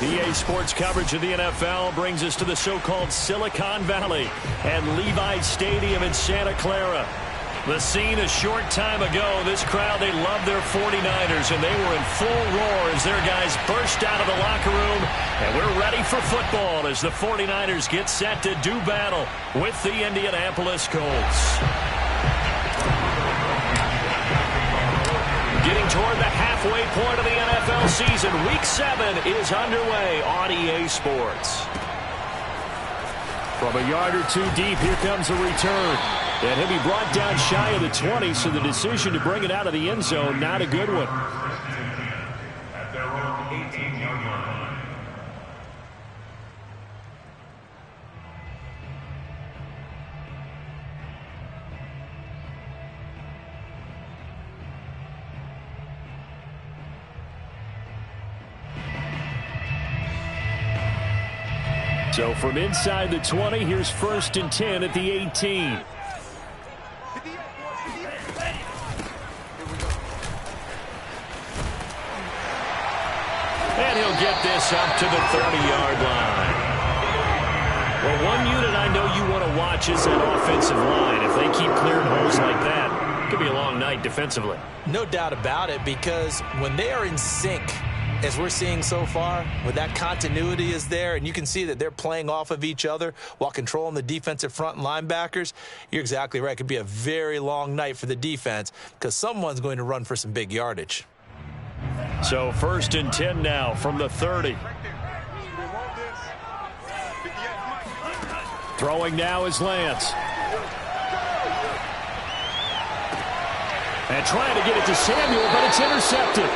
EA Sports coverage of the NFL brings us to the so-called Silicon Valley and Levi Stadium in Santa Clara. The scene a short time ago, this crowd, they love their 49ers, and they were in full roar as their guys burst out of the locker room. And we're ready for football as the 49ers get set to do battle with the Indianapolis Colts. Getting toward the halfway point of the NFL season, Week 7 is underway on EA Sports. From a yard or two deep, here comes the return. And he'll be brought down shy of the 20, so the decision to bring it out of the end zone, not a good one. At their own 18-yard line. So from inside the 20, here's 1st and 10 at the 18. And he'll get this up to the 30-yard line. Well, one unit I know you want to watch is that offensive line. If they keep clearing holes like that, it could be a long night defensively. No doubt about it, because when they are in sync, as we're seeing so far, when that continuity is there and you can see that they're playing off of each other while controlling the defensive front and linebackers, you're exactly right. It could be a very long night for the defense because someone's going to run for some big yardage. So 1st and 10 now from the 30. Throwing now is Lance. And trying to get it to Samuel, but it's intercepted.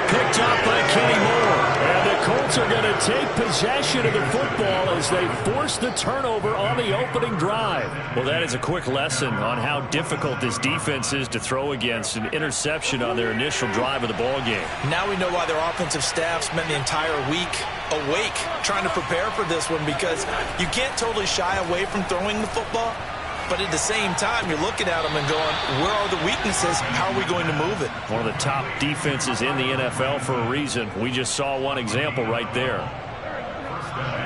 Picked up by Kenny Moore. And the Colts are going to take possession of the football as they force the turnover on the opening drive. Well, that is a quick lesson on how difficult this defense is to throw against. An interception on their initial drive of the ball game. Now we know why their offensive staff spent the entire week awake trying to prepare for this one, because you can't totally shy away from throwing the football. But at the same time, you're looking at them and going, where are the weaknesses? How are we going to move it? One of the top defenses in the NFL for a reason. We just saw one example right there.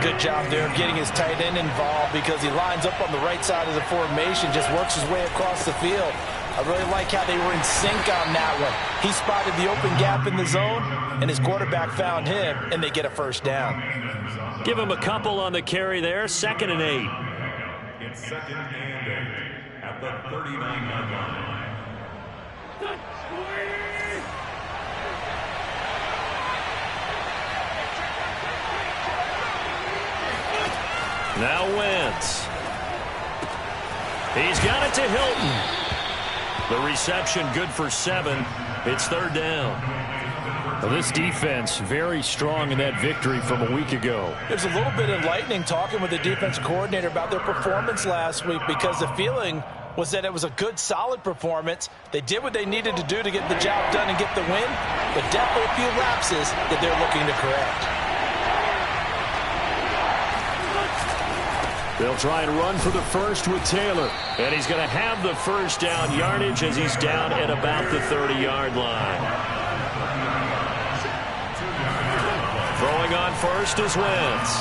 Good job there of getting his tight end involved, because he lines up on the right side of the formation, just works his way across the field. I really like how they were in sync on that one. He spotted the open gap in the zone, and his quarterback found him, and they get a first down. Give him a couple on the carry there. 2nd and 8. It's 2nd and 8 at the 39-yard line. Now Wentz. He's got it to Hilton. The reception good for 7. It's 3rd down. Well, this defense very strong in that victory from a week ago. There's a little bit enlightening talking with the defense coordinator about their performance last week, because the feeling was that it was a good, solid performance. They did what they needed to do to get the job done and get the win, but definitely a few lapses that they're looking to correct. They'll try and run for the first with Taylor. And he's going to have the first down yardage as he's down at about the 30-yard line. Throwing on first is Wentz.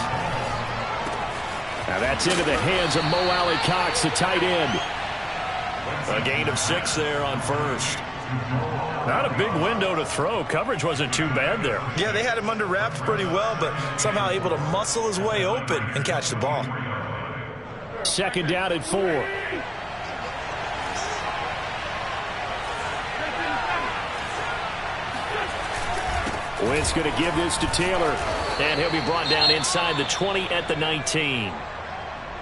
Now that's into the hands of Mo Alley-Cox, the tight end. A gain of 6 there on first. Not a big window to throw. Coverage wasn't too bad there. Yeah, they had him under wraps pretty well, but somehow able to muscle his way open and catch the ball. 2nd down and 4. Wentz going to give this to Taylor, and he'll be brought down inside the 20 at the 19.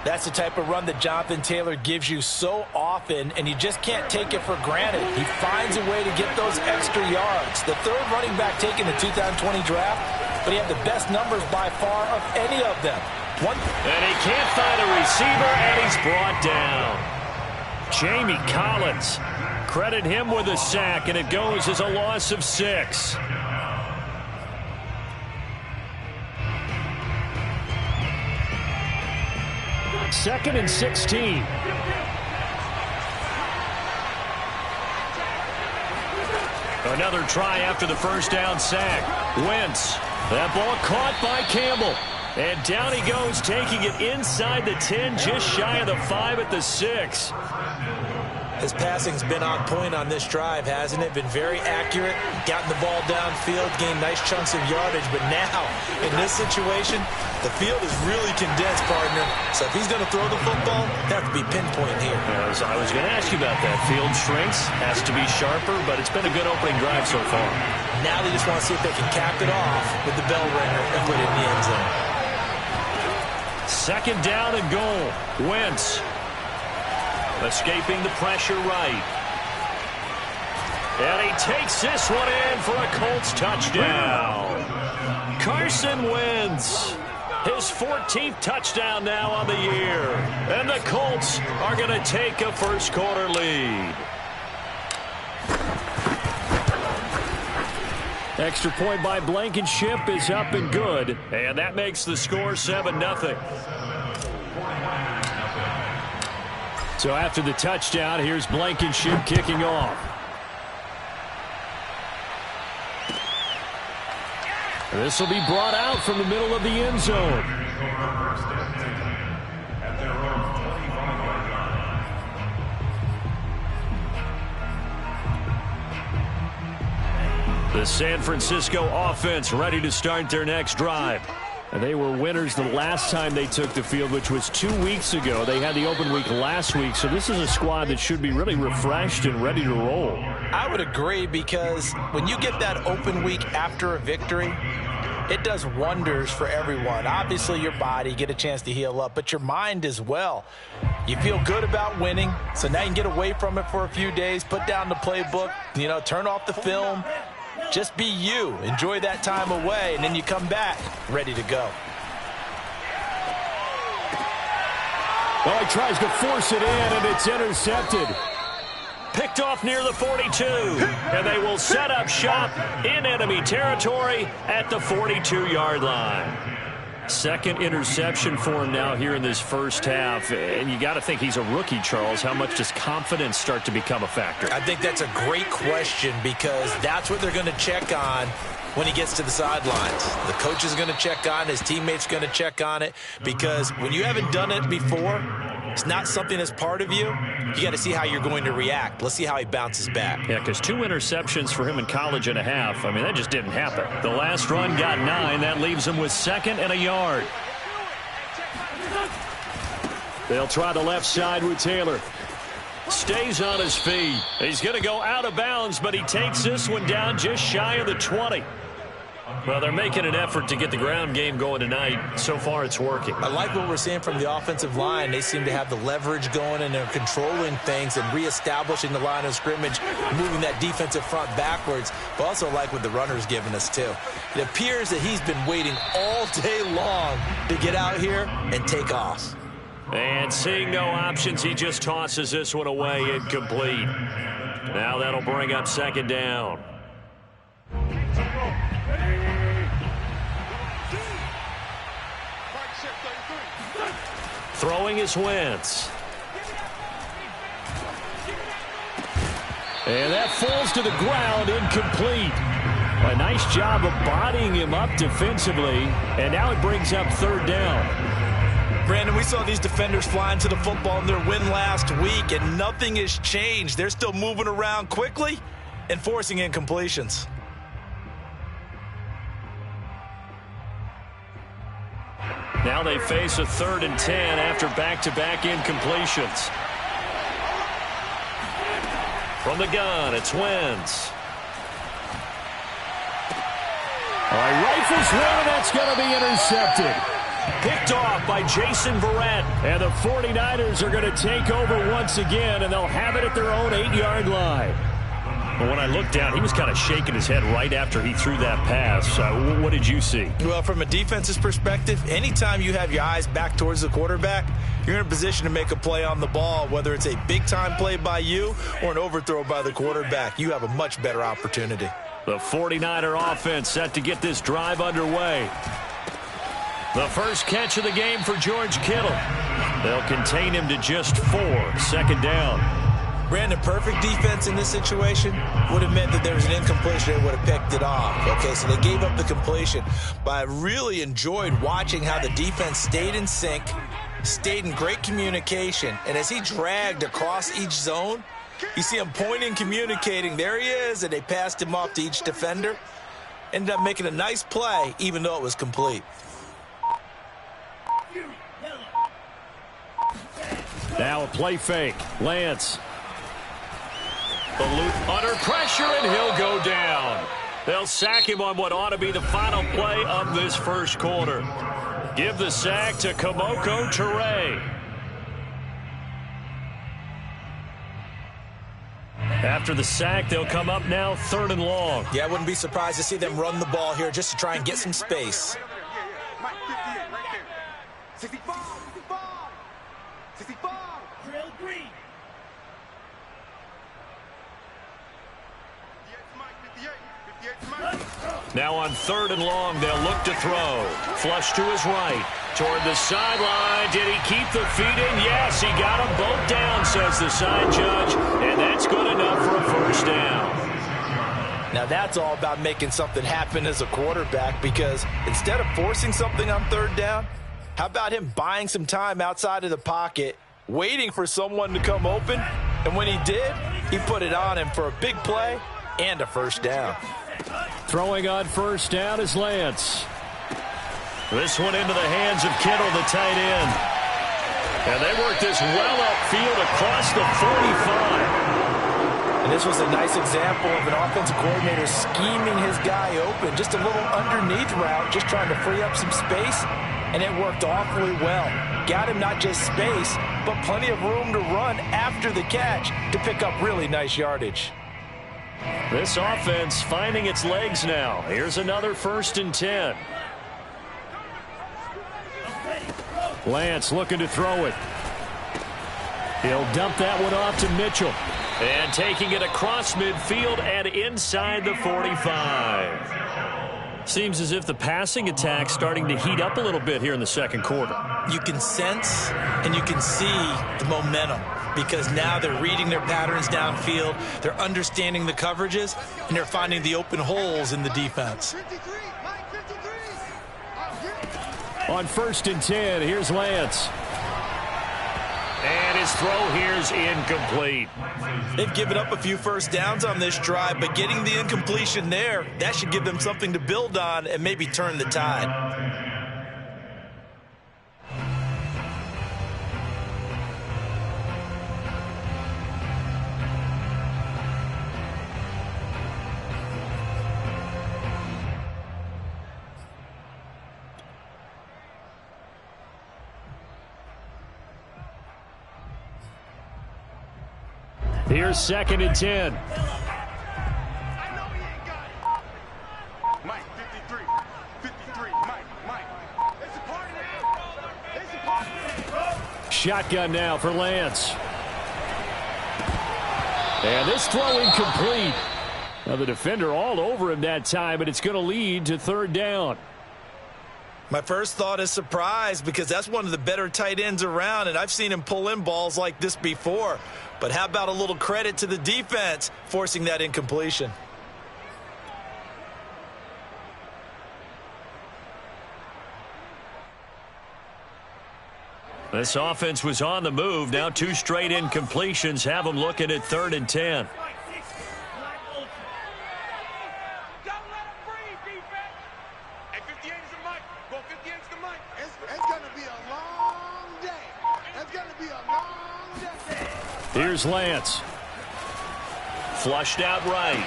That's the type of run that Jonathan Taylor gives you so often, and you just can't take it for granted. He finds a way to get those extra yards. The 3rd running back taken in the 2020 draft, but he had the best numbers by far of any of them. And he can't find a receiver, and he's brought down. Jamie Collins, credit him with a sack, and it goes as a loss of 6. Second and 16. Another try after the first down sack. Wentz That ball caught by Campbell. And down he goes, taking it inside the 10, just shy of the 5 at the 6. His passing's been on point on this drive, hasn't it? Been very accurate, gotten the ball downfield, gained nice chunks of yardage. But now, in this situation, the field is really condensed, partner. So if he's going to throw the football, that have to be pinpoint here. As I was going to ask you about that. Field shrinks, has to be sharper, but it's been a good opening drive so far. Now they just want to see if they can cap it off with the bell ringer and put it in the end zone. Second down and goal. Wentz. Escaping the pressure right. And he takes this one in for a Colts touchdown. Carson Wentz. His 14th touchdown now on the year. And the Colts are going to take a first quarter lead. Extra point by Blankenship is up and good. And that makes the score 7-0. So after the touchdown, here's Blankenship kicking off. This will be brought out from the middle of the end zone. The San Francisco offense ready to start their next drive. And they were winners the last time they took the field, which was 2 weeks ago. They had the open week last week, so this is a squad that should be really refreshed and ready to roll. I would agree, because when you get that open week after a victory, it does wonders for everyone. Obviously, your body, get a chance to heal up, but your mind as well. You feel good about winning, so now you can get away from it for a few days, put down the playbook, turn off the film. Just be you. Enjoy that time away, and then you come back ready to go. Oh, he tries to force it in, and it's intercepted. Picked off near the 42, and they will set up shop in enemy territory at the 42-yard line. Second interception for him now here in this first half. And you got to think he's a rookie, Charles. How much does confidence start to become a factor? I think that's a great question, because that's what they're going to check on when he gets to the sidelines. The coach is going to check on it. His teammates are going to check on it, because when you haven't done it before, it's not something that's part of you. You got to see how you're going to react. Let's see how he bounces back. Yeah, because 2 interceptions for him in college and a half. I mean, that just didn't happen. The last run got 9. That leaves him with 2nd and a yard. They'll try the left side with Taylor. Stays on his feet. He's going to go out of bounds, but he takes this one down just shy of the 20. Well, they're making an effort to get the ground game going tonight. So far, it's working. I like what we're seeing from the offensive line. They seem to have the leverage going, and they're controlling things and reestablishing the line of scrimmage, moving that defensive front backwards. But also like what the runner's giving us, too. It appears that he's been waiting all day long to get out here and take off. And seeing no options, he just tosses this one away, incomplete. Now that'll bring up 2nd down. Throwing is Wentz. And that falls to the ground, incomplete. A nice job of bodying him up defensively. And now it brings up 3rd down. Brandon, we saw these defenders flying to the football in their win last week, and nothing has changed. They're still moving around quickly and forcing incompletions. Now they face a 3rd and 10 after back-to-back incompletions. From the gun, it's Wentz. All right, rifles one, and that's going to be intercepted. Picked off by Jason Verrett. And the 49ers are going to take over once again, and they'll have it at their own 8-yard line. But when I looked down, he was kind of shaking his head right after he threw that pass. What did you see? Well, from a defense's perspective, anytime you have your eyes back towards the quarterback, you're in a position to make a play on the ball, whether it's a big-time play by you or an overthrow by the quarterback. You have a much better opportunity. The 49er offense set to get this drive underway. The first catch of the game for George Kittle. They'll contain him to just 4. 2nd down. Brandon, perfect defense in this situation would have meant that there was an incompletion. They would have picked it off. Okay, so they gave up the completion. But I really enjoyed watching how the defense stayed in sync, stayed in great communication. And as he dragged across each zone, you see him pointing, communicating. There he is, and they passed him off to each defender. Ended up making a nice play, even though it was complete. Now a play fake. Lance. Under pressure, and he'll go down. They'll sack him on what ought to be the final play of this first quarter. Give the sack to Kamoko Toure. After the sack, they'll come up now 3rd and long. Yeah, I wouldn't be surprised to see them run the ball here just to try and get some space. Now on 3rd and long, they'll look to throw. Flush to his right. Toward the sideline. Did he keep the feet in? Yes, he got them both down, says the side judge. And that's good enough for a first down. Now that's all about making something happen as a quarterback, because instead of forcing something on 3rd down, how about him buying some time outside of the pocket, waiting for someone to come open? And when he did, he put it on him for a big play and a first down. Throwing on first down is Lance. This one into the hands of Kittle, the tight end. And they work this well upfield across the 45. And this was a nice example of an offensive coordinator scheming his guy open. Just a little underneath route, just trying to free up some space. And it worked awfully well. Got him not just space, but plenty of room to run after the catch to pick up really nice yardage. This offense finding its legs now. Here's another 1st and 10. Lance looking to throw it. He'll dump that one off to Mitchell. And taking it across midfield and inside the 45. Seems as if the passing attack's starting to heat up a little bit here in the second quarter. You can sense and you can see the momentum, because now they're reading their patterns downfield, they're understanding the coverages, and they're finding the open holes in the defense. On 1st and 10, here's Lance. And his throw here's incomplete. They've given up a few first downs on this drive, but getting the incompletion there, that should give them something to build on and maybe turn the tide. Here's 2nd and 10. Mike, 53, Mike. Shotgun now for Lance. And this throw incomplete. Now the defender all over him that time, but it's going to lead to 3rd down. My first thought is surprise, because that's one of the better tight ends around, and I've seen him pull in balls like this before. But how about a little credit to the defense forcing that incompletion? This offense was on the move. Now 2 straight incompletions have them looking at 3rd and 10. Here's Lance. Flushed out right.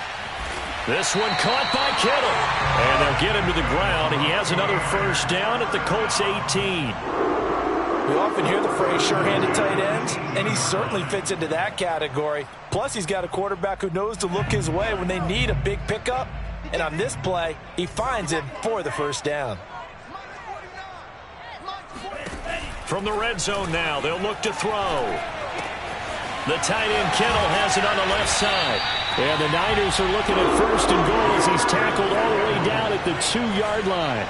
This one caught by Kittle. And they'll get him to the ground. He has another first down at the Colts 18. We often hear the phrase sure-handed tight ends, and he certainly fits into that category. Plus, he's got a quarterback who knows to look his way when they need a big pickup. And on this play, he finds it for the first down. From the red zone now, they'll look to throw. The tight end Kittle has it on the left side. And the Niners are looking at 1st and goal as he's tackled all the way down at the 2-yard line.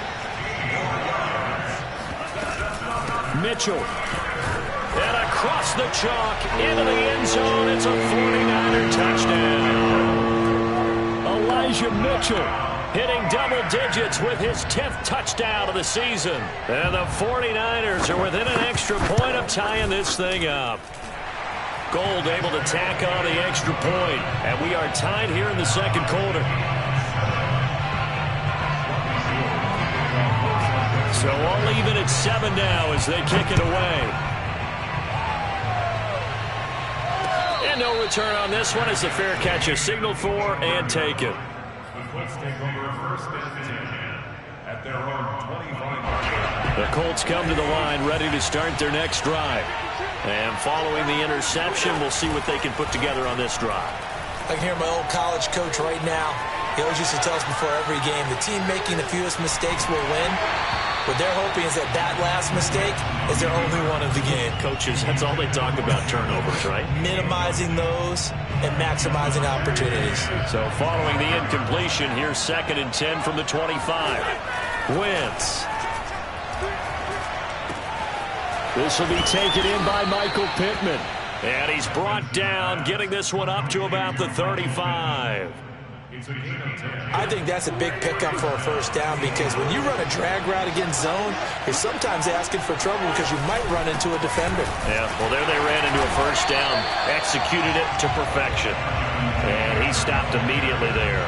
Mitchell And across the chalk, into the end zone, it's a 49er touchdown. Elijah Mitchell hitting double digits with his 10th touchdown of the season. And the 49ers are within an extra point of tying this thing up. Gold able to tack on the extra point, and we are tied here in the second quarter. So all even at 7 now as they kick it away. And no return on this one as the fair catch is signaled for and taken. Colts take over first and 10 at their own 25. The Colts come to the line ready to start their next drive. And following the interception, we'll see what they can put together on this drive. I can hear my old college coach right now. He always used to tell us before every game, the team making the fewest mistakes will win. What they're hoping is that last mistake is their only one of the game. Coaches, that's all they talk about, turnovers, right? Minimizing those and maximizing opportunities. So following the incompletion, here's 2nd and 10 from the 25. Wentz. This will be taken in by Michael Pittman. And he's brought down, getting this one up to about the 35. I think that's a big pickup for a first down because when you run a drag route against zone, you're sometimes asking for trouble because you might run into a defender. Yeah, well, there they ran into a first down, executed it to perfection. And he stopped immediately there.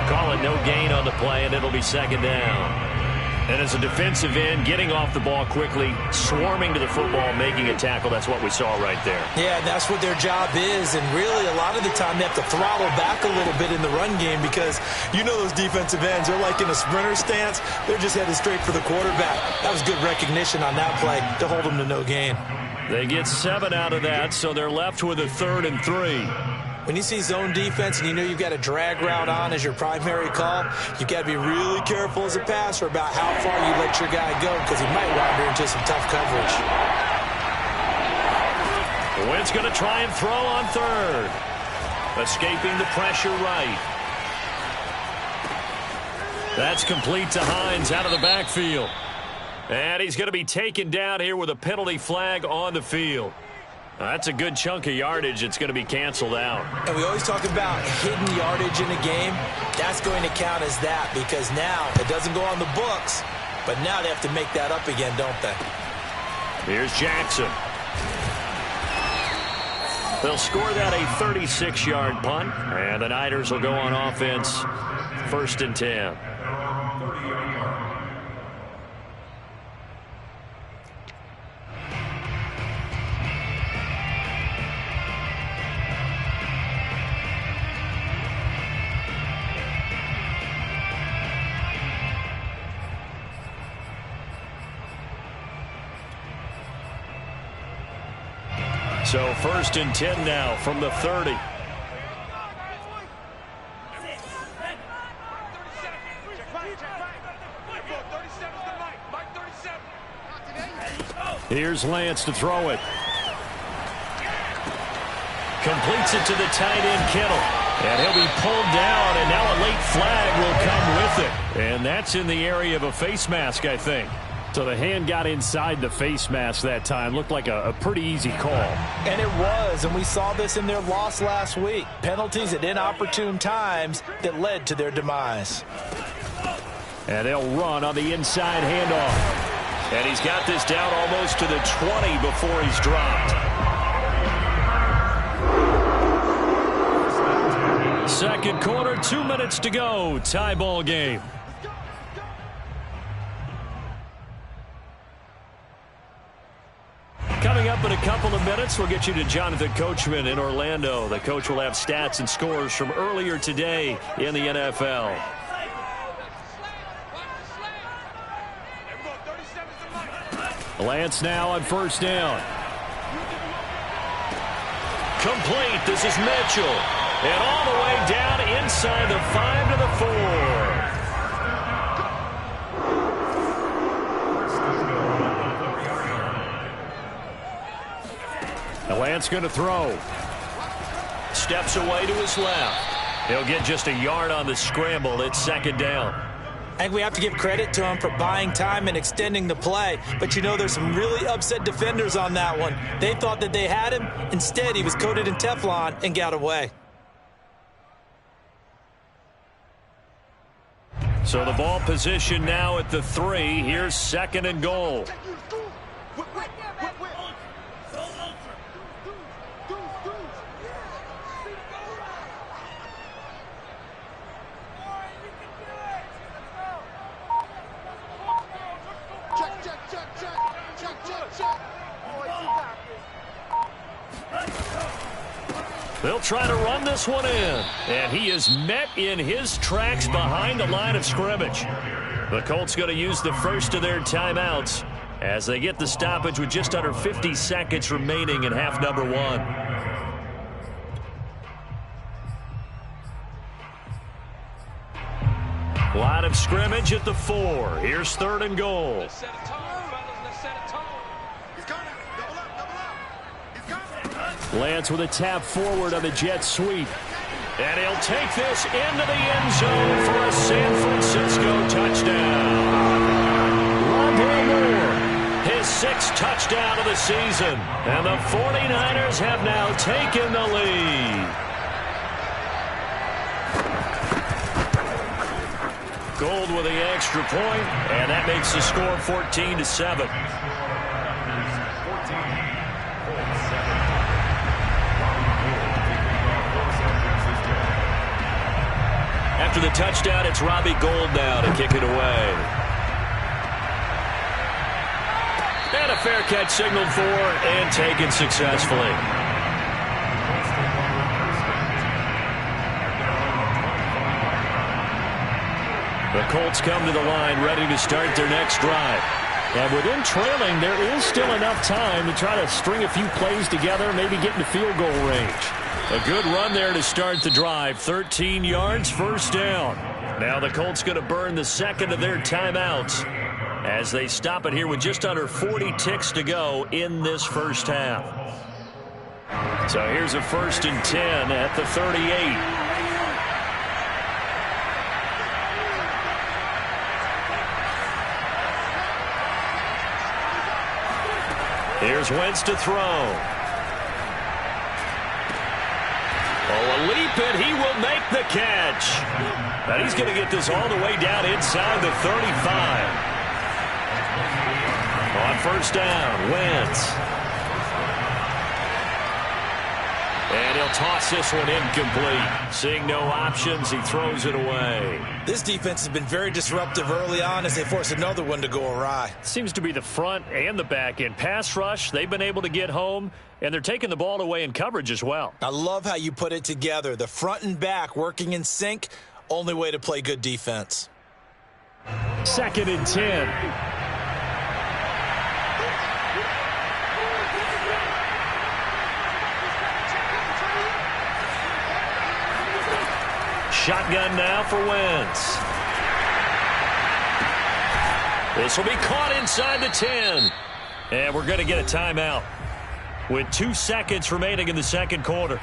Call it no gain on the play, and it'll be 2nd down. And as a defensive end, getting off the ball quickly, swarming to the football, making a tackle, that's what we saw right there. Yeah, that's what their job is. And really, a lot of the time, they have to throttle back a little bit in the run game because you know those defensive ends, they're like in a sprinter stance. They're just headed straight for the quarterback. That was good recognition on that play to hold them to no gain. They get 7 out of that, so they're left with a 3rd and 3. When you see zone defense and you know you've got a drag route on as your primary call, you've got to be really careful as a passer about how far you let your guy go because he might wander into some tough coverage. Wentz going to try and throw on 3rd. Escaping the pressure right. That's complete to Hines out of the backfield. And he's going to be taken down here with a penalty flag on the field. That's a good chunk of yardage. It's going to be canceled out. And we always talk about hidden yardage in a game. That's going to count as that because now it doesn't go on the books, but now they have to make that up again, don't they? Here's Jackson. They'll score that a 36-yard punt, and the Niners will go on offense 1st and 10. So 1st and 10 now from the 30. Here's Lance to throw it. Completes it to the tight end, Kittle. And he'll be pulled down, and now a late flag will come with it. And that's in the area of a face mask, I think. So the hand got inside the face mask that time. Looked like a pretty easy call. And it was, and we saw this in their loss last week. Penalties at inopportune times that led to their demise. And they'll run on the inside handoff. And he's got this down almost to the 20 before he's dropped. Second quarter, 2 minutes to go. Tie ball game. Coming up in a couple of minutes, we'll get you to Jonathan Coachman in Orlando. The coach will have stats and scores from earlier today in the NFL. Lance now on 1st down. Complete. This is Mitchell. And all the way down inside the 5 to the 4. Lance going to throw. Steps away to his left. He'll get just a yard on the scramble. It's 2nd down. I think we have to give credit to him for buying time and extending the play. But, you know, there's some really upset defenders on that one. They thought that they had him. Instead, he was coated in Teflon and got away. So the ball position now at the 3. Here's 2nd and goal. They'll try to run this one in. And he is met in his tracks behind the line of scrimmage. The Colts going to use the first of their timeouts as they get the stoppage with just under 50 seconds remaining in half number 1. Line of scrimmage at the 4. Here's 3rd and goal. Lance with a tap forward on the jet sweep. And he'll take this into the end zone for a San Francisco touchdown. Rondale Moore, his 6th touchdown of the season. And the 49ers have now taken the lead. Gold with the extra point, and that makes the score 14-7. After the touchdown, it's Robbie Gould now to kick it away. And a fair catch signaled for and taken successfully. The Colts come to the line ready to start their next drive. And within trailing, there is still enough time to try to string a few plays together, maybe get into field goal range. A good run there to start the drive. 13 yards, 1st down. Now the Colts going to burn the 2nd of their timeouts as they stop it here with just under 40 ticks to go in this first half. So here's a 1st and 10 at the 38. Here's Wentz to throw. Oh, a leap, and he will make the catch. And he's going to get this all the way down inside the 35. On 1st down, Wentz. And he'll toss this one incomplete. Seeing no options, he throws it away. This defense has been very disruptive early on as they force another one to go awry. Seems to be the front and the back end. Pass rush, they've been able to get home, and they're taking the ball away in coverage as well. I love how you put it together. The front and back working in sync, only way to play good defense. 2nd and 10. Shotgun now for Wentz. This will be caught inside the 10. And we're going to get a timeout with 2 seconds remaining in the 2nd quarter.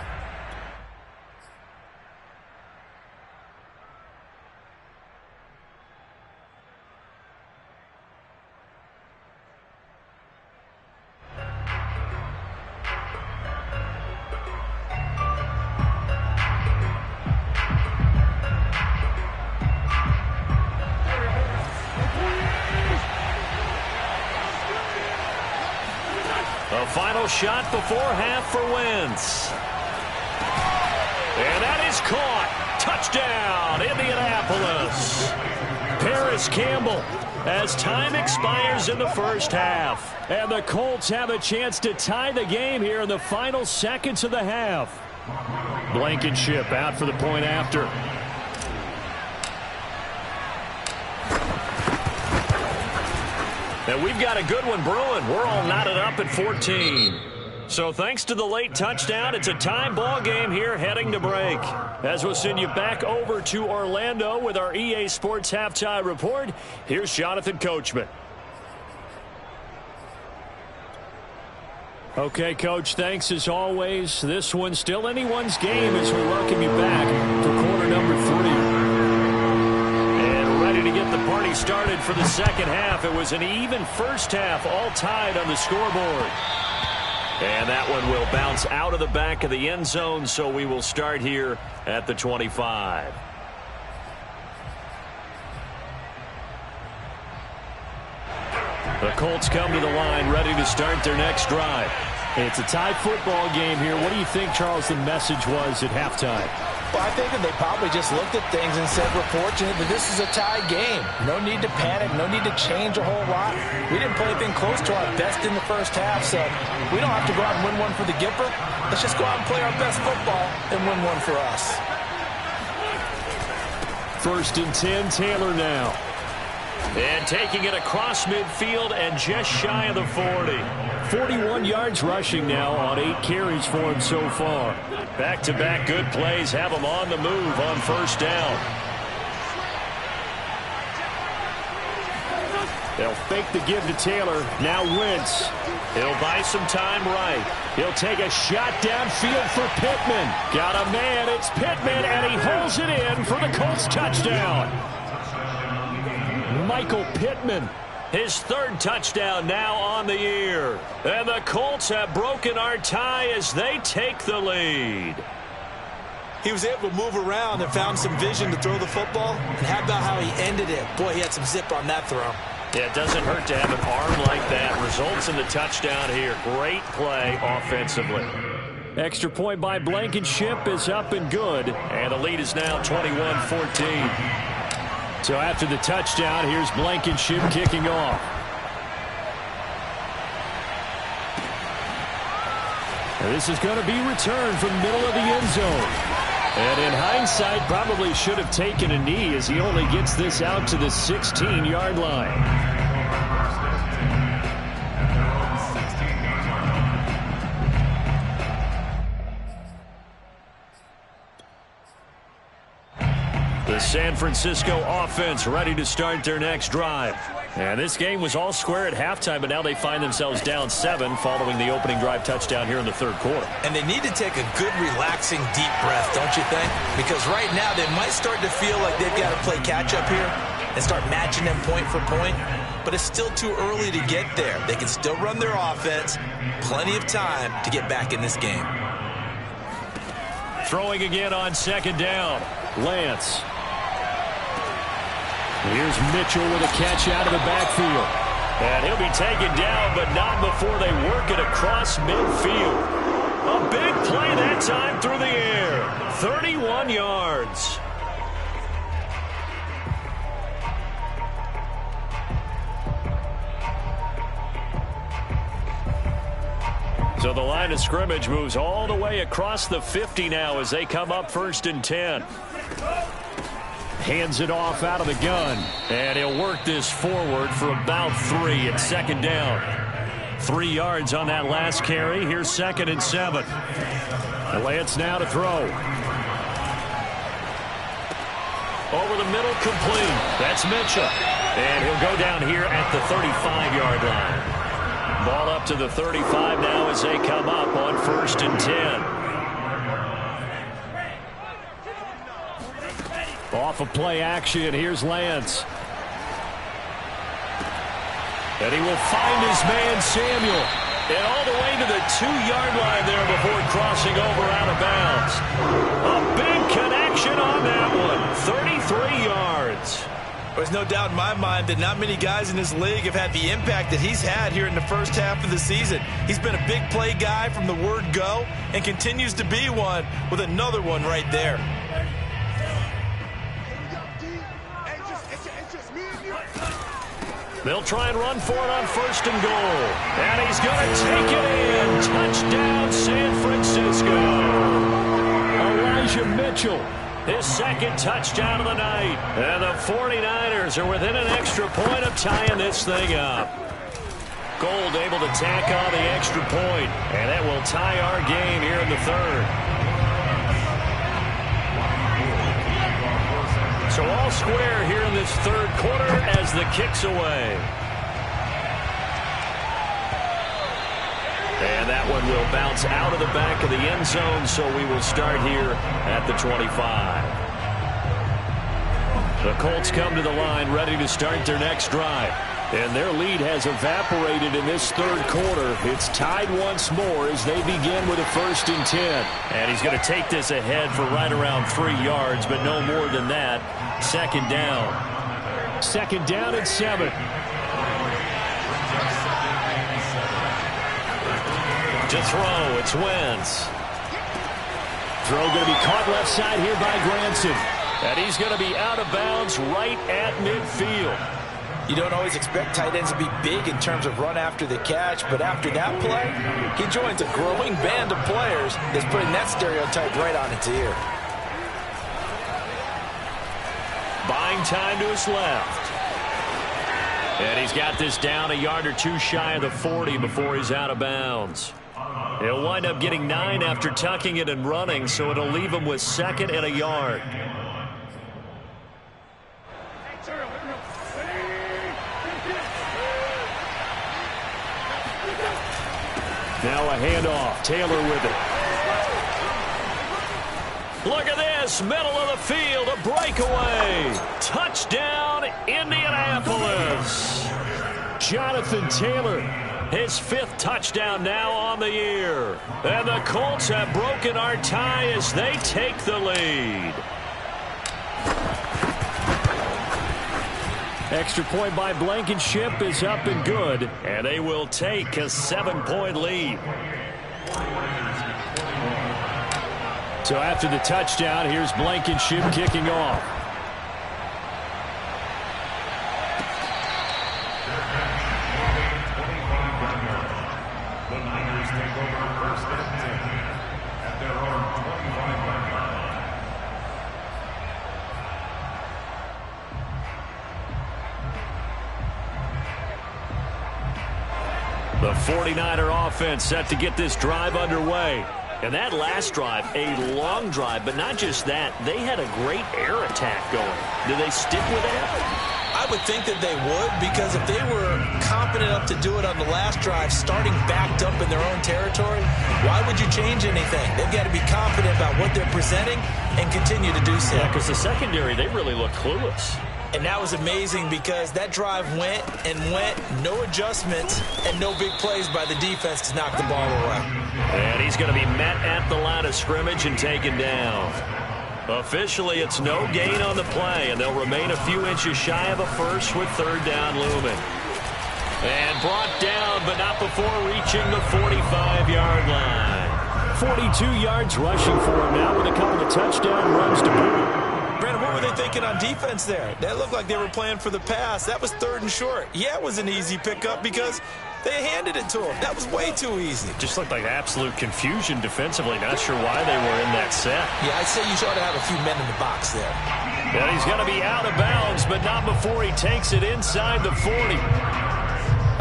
A final shot before half for Wentz. And that is caught. Touchdown, Indianapolis. Paris Campbell as time expires in the first half. And the Colts have a chance to tie the game here in the final seconds of the half. Blankenship out for the point after. And we've got a good one brewing. We're all knotted up at 14. So thanks to the late touchdown, it's a tie ball game here heading to break. As we'll send you back over to Orlando with our EA Sports Halftime Report, here's Jonathan Coachman. Okay, Coach, thanks as always. This one's still anyone's game as we welcome you back for quarter number 3. And ready to get the we started for the second half. It was an even first half, all tied on the scoreboard. And that one will bounce out of the back of the end zone, so we will start here at the 25. The Colts come to the line, ready to start their next drive. It's a tie football game here. What do you think, Charles, the message was at halftime? Well, I think that they probably just looked at things and said, we're fortunate that this is a tie game. No need to panic, no need to change a whole lot. We didn't play anything close to our best in the first half, so we don't have to go out and win one for the Gipper. Let's just go out and play our best football and win one for us. 1st and 10, Taylor now. And taking it across midfield and just shy of the 40. 41 yards rushing now on 8 carries for him so far. Back-to-back good plays have him on the move on 1st down. They'll fake the give to Taylor. Now Wentz. He'll buy some time right. He'll take a shot downfield for Pittman. Got a man, it's Pittman, and he holds it in for the Colts touchdown. Michael Pittman. His 3rd touchdown now on the year. And the Colts have broken our tie as they take the lead. He was able to move around and found some vision to throw the football. And how about how he ended it? Boy, he had some zip on that throw. Yeah, it doesn't hurt to have an arm like that. Results in the touchdown here. Great play offensively. Extra point by Blankenship is up and good. And the lead is now 21-14. So after the touchdown, here's Blankenship kicking off. And this is going to be returned from middle of the end zone. And in hindsight, probably should have taken a knee as he only gets this out to the 16-yard line. The San Francisco offense ready to start their next drive. And this game was all square at halftime, but now they find themselves down 7 following the opening drive touchdown here in the 3rd quarter. And they need to take a good, relaxing, deep breath, don't you think? Because right now they might start to feel like they've got to play catch-up here and start matching them point for point. But it's still too early to get there. They can still run their offense. Plenty of time to get back in this game. Throwing again on 2nd down. Lance. Here's Mitchell with a catch out of the backfield. And he'll be taken down, but not before they work it across midfield. A big play that time through the air. 31 yards. So the line of scrimmage moves all the way across the 50 now as they come up 1st and 10. Hands it off out of the gun. And he'll work this forward for about 3 at 2nd down. 3 yards on that last carry. Here's 2nd and 7. Lance now to throw. Over the middle, complete. That's Mitchell. And he'll go down here at the 35-yard line. Ball up to the 35 now as they come up on 1st and 10. Off of play action, here's Lance. And he will find his man, Samuel. And all the way to the 2-yard line there before crossing over out of bounds. A big connection on that one. 33 yards. There's no doubt in my mind that not many guys in this league have had the impact that he's had here in the first half of the season. He's been a big play guy from the word go and continues to be one with another one right there. They'll try and run for it on 1st and goal. And he's going to take it in. Touchdown, San Francisco. Elijah Mitchell. His 2nd touchdown of the night. And the 49ers are within an extra point of tying this thing up. Gold able to tack on the extra point. And that will tie our game here in the 3rd. So all square here in this 3rd quarter as the kick's away. And that one will bounce out of the back of the end zone, so we will start here at the 25. The Colts come to the line ready to start their next drive. And their lead has evaporated in this third quarter. It's tied once more as they begin with a 1st and 10. And he's going to take this ahead for right around 3 yards, but no more than that. 2nd down. 2nd down and 7. To throw, it's Wentz. Throw going to be caught left side here by Granson. And he's going to be out of bounds right at midfield. You don't always expect tight ends to be big in terms of run after the catch, but after that play, he joins a growing band of players that's putting that stereotype right on its ear. Buying time to his left. And he's got this down a yard or 2 shy of the 40 before he's out of bounds. He'll wind up getting 9 after tucking it and running, so it'll leave him with 2nd and a yard. Now a handoff. Taylor with it. Look at this. Middle of the field. A breakaway. Touchdown, Indianapolis. Jonathan Taylor. His 5th touchdown now on the year. And the Colts have broken our tie as they take the lead. Extra point by Blankenship is up and good. And they will take a 7-point lead. So after the touchdown, here's Blankenship kicking off. The Niners take over 1st and 10 at their own 25-yard line. The 49er offense set to get this drive underway. And that last drive, a long drive, but not just that. They had a great air attack going. Do they stick with that? I would think that they would, because if they were competent enough to do it on the last drive, starting backed up in their own territory, why would you change anything? They've got to be confident about what they're presenting and continue to do so. Yeah, because the secondary, they really look clueless. And that was amazing because that drive went and went, no adjustments, and no big plays by the defense to knock the ball away. And he's going to be met at the line of scrimmage and taken down. Officially, it's no gain on the play, and they'll remain a few inches shy of a first with 3rd down looming. And brought down, but not before reaching the 45-yard line. 42 yards rushing for him now with a couple of touchdown runs to boot. Brandon, what were they thinking on defense there? That looked like they were playing for the pass. That was 3rd and short. Yeah, it was an easy pickup because they handed it to him. That was way too easy. Just looked like absolute confusion defensively. Not sure why they were in that set. Yeah, I'd say you ought to have a few men in the box there. And he's going to be out of bounds, but not before he takes it inside the 40.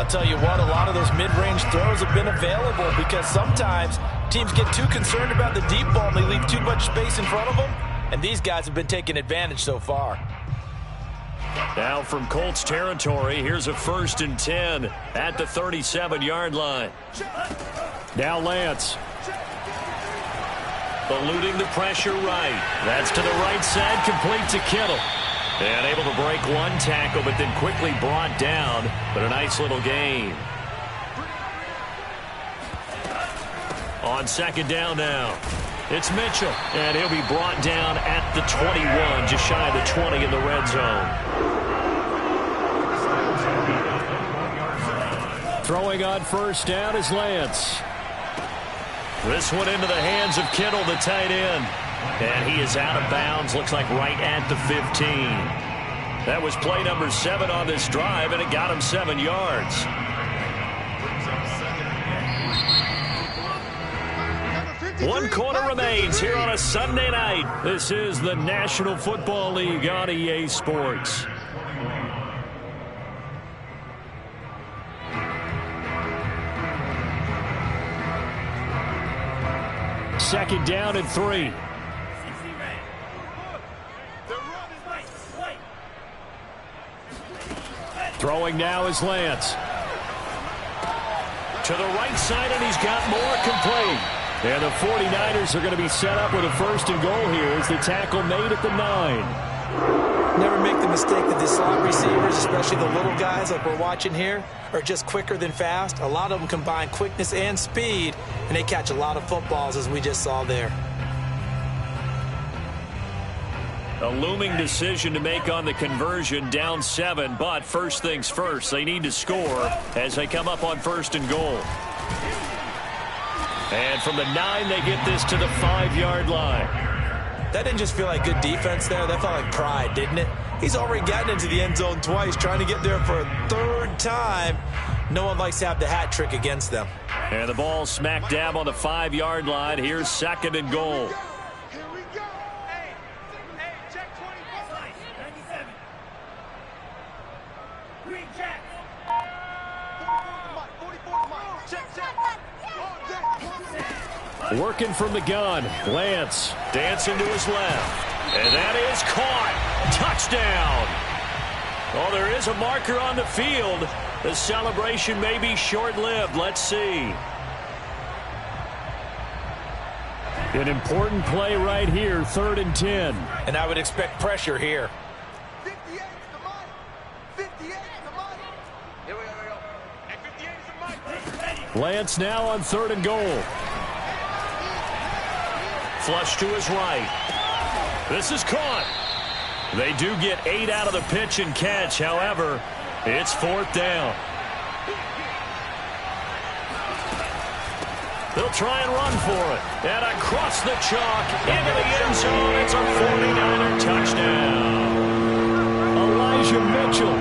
I'll tell you what, a lot of those mid-range throws have been available because sometimes teams get too concerned about the deep ball and they leave too much space in front of them. And these guys have been taking advantage so far. Now from Colts territory, here's a 1st and 10 at the 37-yard line. Now Lance. Eluding the pressure right. That's to the right side, complete to Kittle. And able to break one tackle, but then quickly brought down. But a nice little gain. On 2nd down now. It's Mitchell, and he'll be brought down at the 21, just shy of the 20 in the red zone. Throwing on 1st down is Lance. This one into the hands of Kittle, the tight end. And he is out of bounds, looks like right at the 15. That was play number 7 on this drive, and it got him 7 yards. One quarter remains here on a Sunday night. This is the National Football League on EA Sports. Second down and 3. Throwing now is Lance. To the right side, and he's got more complete. And the 49ers are going to be set up with a 1st and goal here as the tackle made at the 9. Never make the mistake that the slot receivers, especially the little guys like we're watching here, are just quicker than fast. A lot of them combine quickness and speed, and they catch a lot of footballs, as we just saw there. A looming decision to make on the conversion, down 7, but first things first, they need to score as they come up on 1st and goal. And from the 9, they get this to the 5-yard line. That didn't just feel like good defense there. That felt like pride, didn't it? He's already gotten into the end zone twice, trying to get there for a 3rd time. No one likes to have the hat trick against them. And the ball smack dab on the 5-yard line. Here's 2nd and goal. Working from the gun, Lance. Dancing to his left. And that is caught. Touchdown. Oh, there is a marker on the field. The celebration may be short-lived. Let's see. An important play right here, 3rd and 10. And I would expect pressure here. 58 is the money. 58 is the money. Here we go. And 58 is the money. Lance now on 3rd and goal. Flush to his right. This is caught. They do get 8 out of the pitch and catch. However, it's 4th down. They'll try and run for it. And across the chalk into the end zone. It's a 49er touchdown. Elijah Mitchell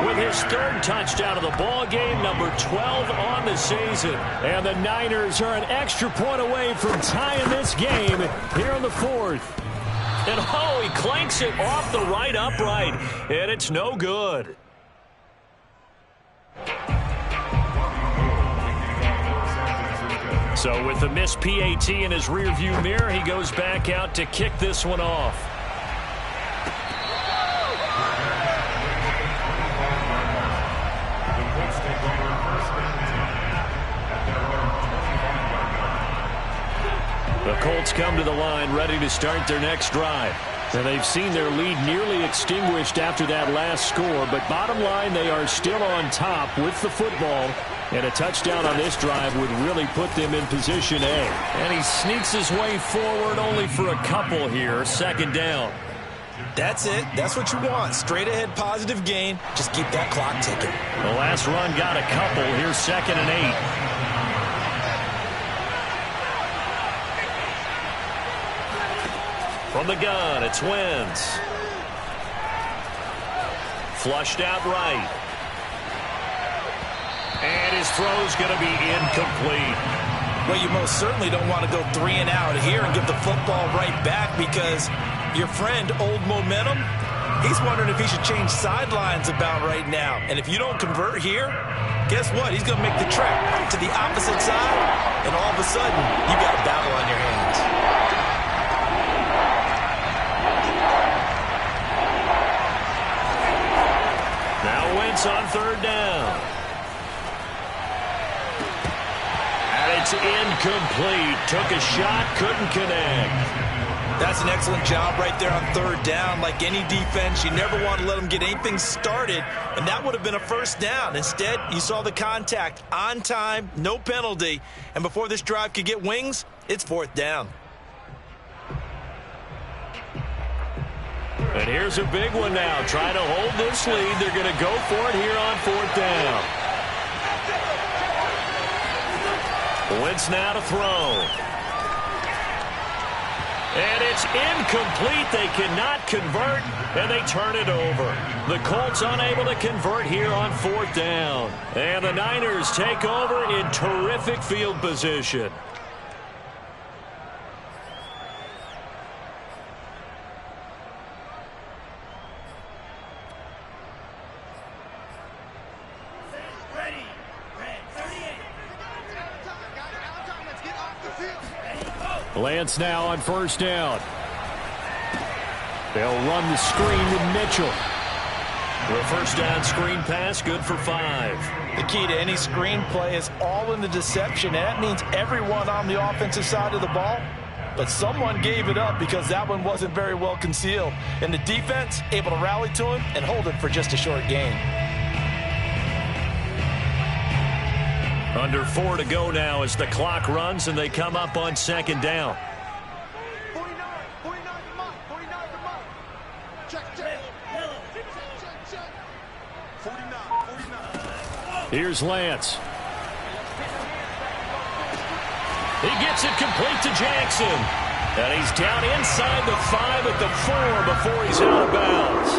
with his 3rd touchdown of the ball game, number 12 on the season. And the Niners are an extra point away from tying this game here in the 4th. And oh, he clanks it off the right upright, and it's no good. So with the missed PAT in his rearview mirror, he goes back out to kick this one off. The Colts come to the line ready to start their next drive. And they've seen their lead nearly extinguished after that last score. But bottom line, they are still on top with the football. And a touchdown on this drive would really put them in position A. And he sneaks his way forward only for a couple here. 2nd down. That's it. That's what you want. Straight ahead positive gain. Just keep that clock ticking. The last run got a couple. Here's 2nd and 8. From the gun, it's Wentz. Flushed out right. And his throw's going to be incomplete. Well, you most certainly don't want to go 3 and out here and give the football right back, because your friend, Old Momentum, he's wondering if he should change sidelines about right now. And if you don't convert here, guess what? He's going to make the trek to the opposite side, and all of a sudden, you got a battle on your hands. Now Wentz on 3rd down. And it's incomplete. Took a shot, couldn't connect. That's an excellent job right there on 3rd down. Like any defense, you never want to let them get anything started, and that would have been a 1st down. Instead, you saw the contact on time, no penalty, and before this drive could get wings, it's 4th down. And here's a big one now. Trying to hold this lead. They're going to go for it here on 4th down. Wentz now to throw. And it's incomplete. They cannot convert, and they turn it over. The Colts unable to convert here on 4th down. And the Niners take over in terrific field position. Lance now on 1st down. They'll run the screen with Mitchell. The 1st down screen pass, good for 5. The key to any screen play is all in the deception. That means everyone on the offensive side of the ball but someone gave it up because that one wasn't very well concealed. And the defense able to rally to him and hold it for just a short gain. Under 4 to go now as the clock runs and they come up on second down. 49 for Mike. 49 for Mike. Check. 49. Here's Lance. He gets it complete to Jackson. And he's down inside the 5 at the 4 before he's out of bounds.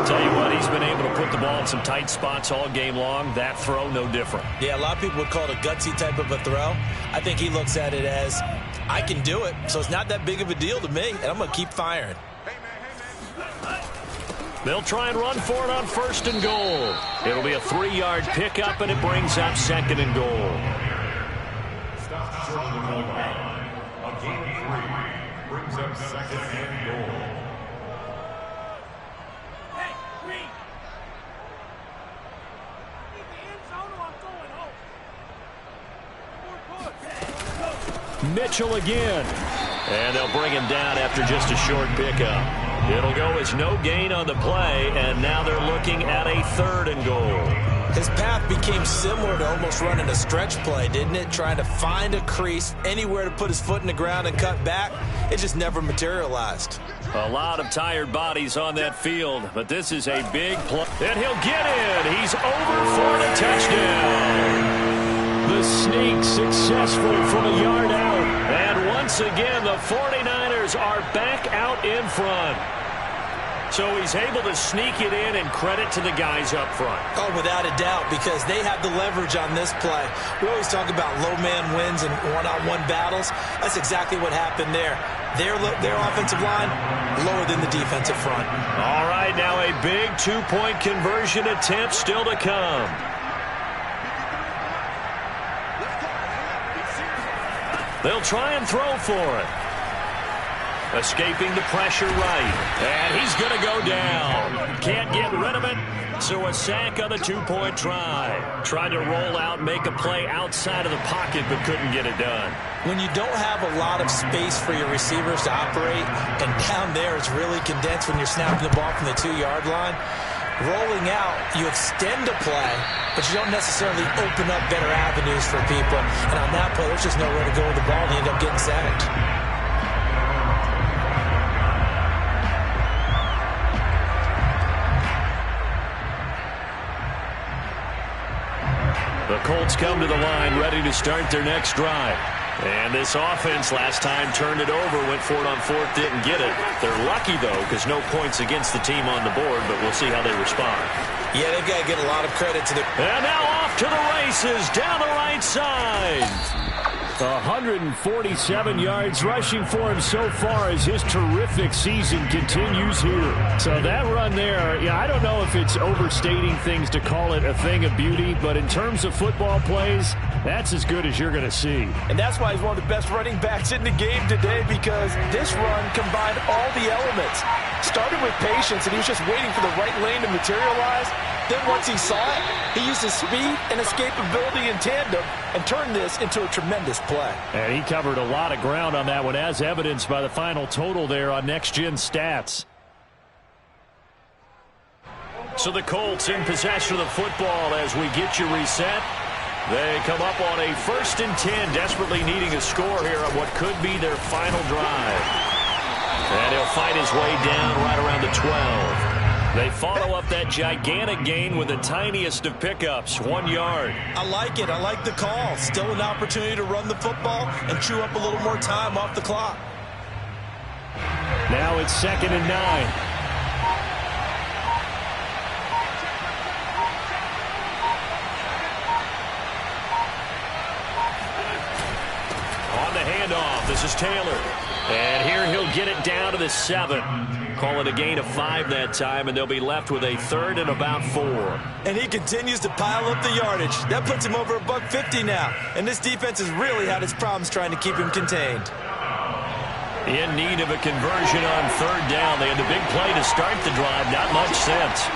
Tell you what, he's been able to put the ball in some tight spots all game long. That throw, no different. Yeah, a lot of people would call it a gutsy type of a throw. I think he looks at it as, I can do it, so it's not that big of a deal to me, and I'm going to keep firing. They'll try and run for it on first and goal. It'll be a 3-yard pickup, and it brings up second and goal. Stop short of the goal line. A gain of 3 brings up second and goal. Mitchell again. And they'll bring him down after just a short pickup. It'll go as no gain on the play, and now they're looking at a 3rd and goal. His path became similar to almost running a stretch play, didn't it? Trying to find a crease, anywhere to put his foot in the ground and cut back. It just never materialized. A lot of tired bodies on that field, but this is a big play. And he'll get in. He's over for the touchdown. The sneak successful from a yard out. And once again, the 49ers are back out in front. So he's able to sneak it in, and credit to the guys up front. Oh, without a doubt, because they have the leverage on this play. We always talk about low man wins and one-on-one battles. That's exactly what happened there. Their offensive line lower than the defensive front. All right, now a big 2-point conversion attempt still to come. They'll try and throw for it. Escaping the pressure right. And he's going to go down. Can't get rid of it. So a sack on the 2-point try. Tried to roll out, make a play outside of the pocket, but couldn't get it done. When you don't have a lot of space for your receivers to operate, and down there it's really condensed when you're snapping the ball from the 2-yard line, rolling out, you extend a play, but you don't necessarily open up better avenues for people. And on that play, there's just nowhere to go with the ball, and you end up getting sacked. The Colts come to the line, ready to start their next drive. And this offense last time turned it over, went for it on 4th, didn't get it. They're lucky, though, because no points against the team on the board, but we'll see how they respond. Yeah, they've got to get a lot of credit to the... And now off to the races, down the right side. 147 yards rushing for him so far as his terrific season continues here. So that run there, yeah, I don't know if it's overstating things to call it a thing of beauty, but in terms of football plays, that's as good as you're going to see. And that's why he's one of the best running backs in the game today, because this run combined all the elements. Started with patience, and he was just waiting for the right lane to materialize. Then once he saw it, he used his speed and escapability in tandem and turned this into a tremendous play. And he covered a lot of ground on that one, as evidenced by the final total there on Next Gen Stats. So the Colts in possession of the football as we get you reset. They come up on a 1st and 10, desperately needing a score here on what could be their final drive. And he'll fight his way down right around the 12. They follow up that gigantic gain with the tiniest of pickups, 1 yard. I like it. I like the call. Still an opportunity to run the football and chew up a little more time off the clock. Now it's 2nd and 9. On the handoff, this is Taylor. And here he'll get it down to the 7. Call it a gain of 5 that time, and they'll be left with a 3rd and about 4. And he continues to pile up the yardage. That puts him over $150 now. And this defense has really had its problems trying to keep him contained. In need of a conversion on 3rd down. They had the big play to start the drive. Not much sense.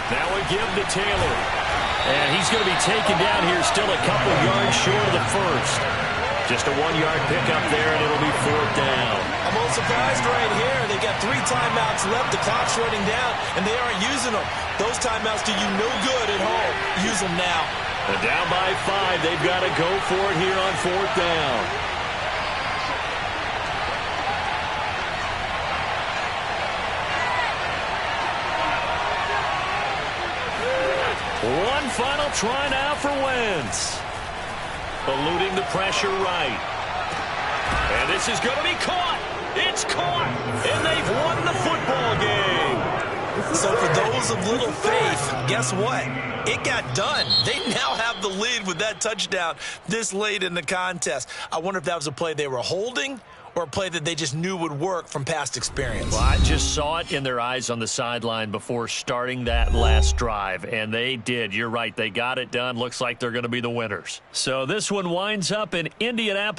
Now a give to Taylor. And he's going to be taken down here still a couple yards short of the first. Just a 1-yard pickup there, and it'll be 4th down. I'm a little surprised right here. They got 3 timeouts left. The clock's running down, and they aren't using them. Those timeouts do you no good at home. Use them now. And down by 5. They've got to go for it here on 4th down. One final try now for Wentz. Eluding the pressure right. And this is going to be caught. It's caught. And they've won the football game. So for those of little faith, guess what? It got done. They now have the lead with that touchdown this late in the contest. I wonder if that was a play they were holding or a play that they just knew would work from past experience. Well, I just saw it in their eyes on the sideline before starting that last drive, and they did. You're right. They got it done. Looks like they're going to be the winners. So this one winds up in Indianapolis.